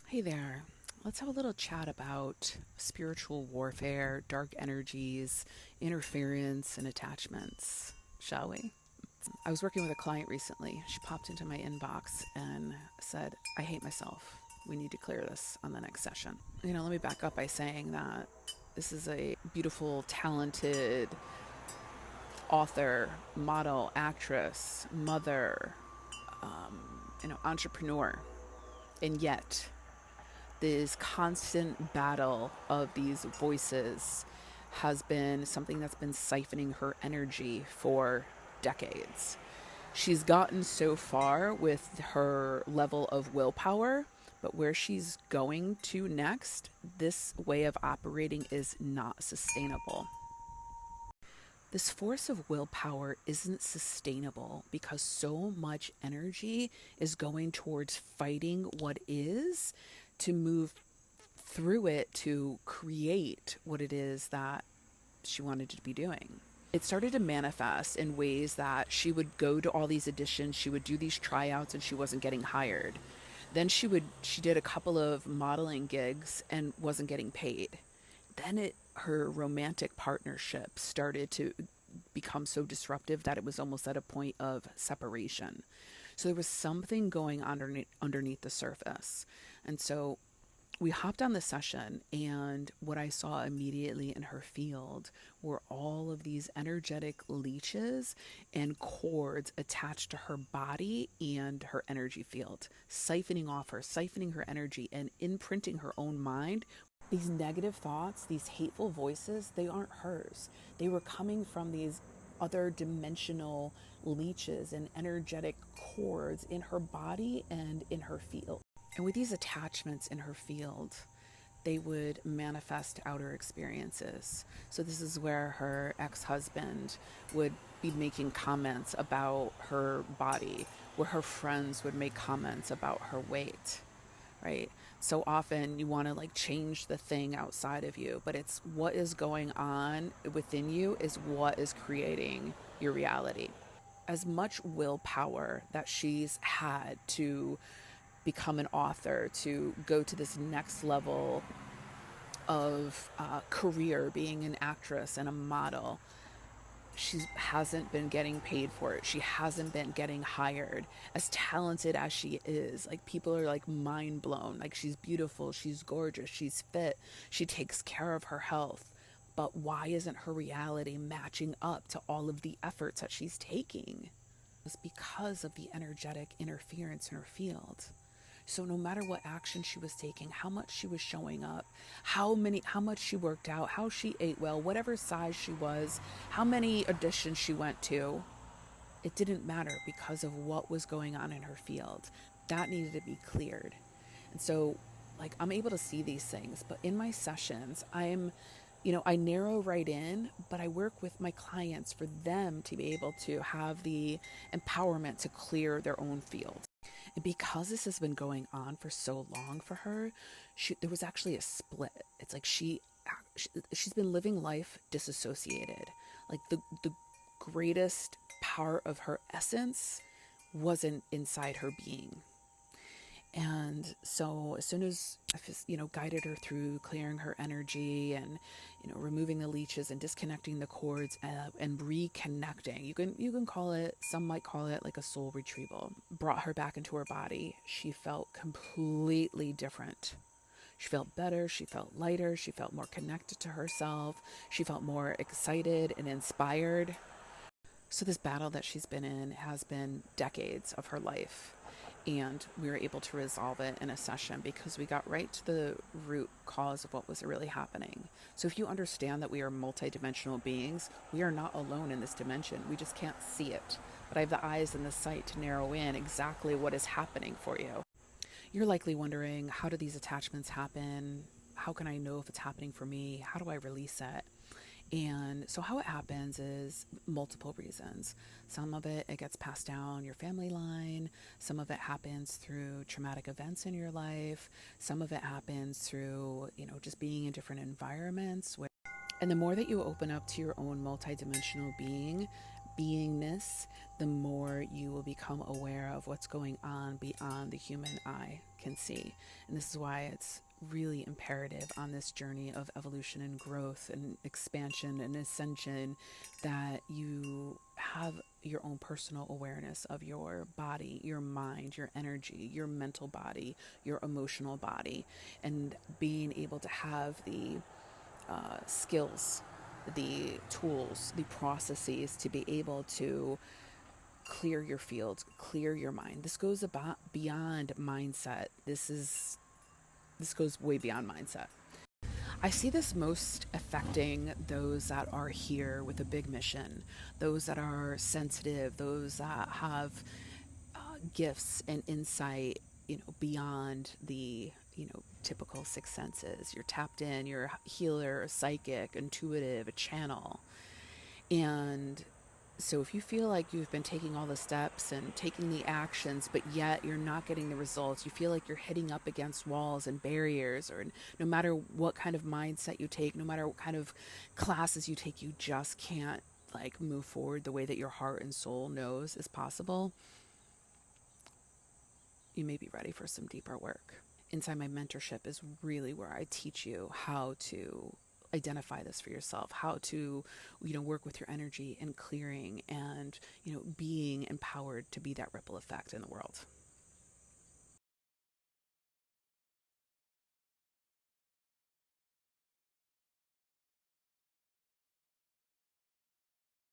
Hey there. Let's have a little chat about spiritual warfare, dark energies, interference, and attachments, shall we? I was working with a client recently. She popped into my inbox and said, I hate myself. We need to clear this on the next session. Let me back up by saying that this is a beautiful, talented author, model, actress, mother, entrepreneur. And yet, this constant battle of these voices has been something that's been siphoning her energy for decades. She's gotten so far with her level of willpower, but where she's going to next, this way of operating is not sustainable. This force of willpower isn't sustainable because so much energy is going towards fighting what is to move through it to create what it is that she wanted to be doing. It started to manifest in ways that she would go to all these auditions, she would do these tryouts, and she wasn't getting hired. Then she did a couple of modeling gigs and wasn't getting paid. Then her romantic partnership started to become so disruptive that it was almost at a point of separation. So there was something going on underneath the surface. And so we hopped on the session, and what I saw immediately in her field were all of these energetic leeches and cords attached to her body and her energy field, siphoning her energy and imprinting her own mind. These negative thoughts, these hateful voices, they aren't hers. They were coming from these other dimensional leeches and energetic cords in her body and in her field. And with these attachments in her field, they would manifest outer experiences. So this is where her ex-husband would be making comments about her body, where her friends would make comments about her weight, right? So often you want to change the thing outside of you, but it's what is going on within you is what is creating your reality. As much willpower that she's had to become an author, to go to this next level of career, being an actress and a model, she hasn't been getting paid for it. She hasn't been getting hired. As talented as she is, people are mind blown. She's beautiful, she's gorgeous, she's fit, she takes care of her health. But why isn't her reality matching up to all of the efforts that she's taking? It's because of the energetic interference in her field. So no matter what action she was taking, how much she was showing up, how much she worked out, how she ate well, whatever size she was, how many auditions she went to, it didn't matter because of what was going on in her field. That needed to be cleared. And so I'm able to see these things, but in my sessions, I narrow right in, but I work with my clients for them to be able to have the empowerment to clear their own field. And because this has been going on for so long for her, there was actually a split. It's she's been living life disassociated. The greatest power of her essence wasn't inside her being. And so as soon as I guided her through clearing her energy and removing the leeches and disconnecting the cords and reconnecting, you can call it, some might call it a soul retrieval, brought her back into her body, she felt completely different. She felt better, she felt lighter, she felt more connected to herself, she felt more excited and inspired. So this battle that she's been in has been decades of her life. And we were able to resolve it in a session because we got right to the root cause of what was really happening. So if you understand that we are multidimensional beings, we are not alone in this dimension. We just can't see it. But I have the eyes and the sight to narrow in exactly what is happening for you. You're likely wondering, how do these attachments happen? How can I know if it's happening for me? How do I release it? And so how it happens is multiple reasons. Some of it gets passed down your family line. Some of it happens through traumatic events in your life. Some of it happens through, just being in different environments. And the more that you open up to your own multidimensional being, beingness, the more you will become aware of what's going on beyond the human eye can see. And this is why it's really imperative on this journey of evolution and growth and expansion and ascension that you have your own personal awareness of your body, your mind, your energy, your mental body, your emotional body, and being able to have the skills, the tools, the processes to be able to clear your fields, clear your mind. This goes about beyond mindset. This goes way beyond mindset. I see this most affecting those that are here with a big mission, those that are sensitive, those that have gifts and insight, beyond the, typical six senses. You're tapped in, you're a healer, a psychic, intuitive, a channel. And so if you feel like you've been taking all the steps and taking the actions, but yet you're not getting the results, you feel like you're hitting up against walls and barriers, or no matter what kind of mindset you take, no matter what kind of classes you take, you just can't move forward the way that your heart and soul knows is possible, you may be ready for some deeper work. Inside my mentorship is really where I teach you how to identify this for yourself, how to, work with your energy and clearing and, being empowered to be that ripple effect in the world.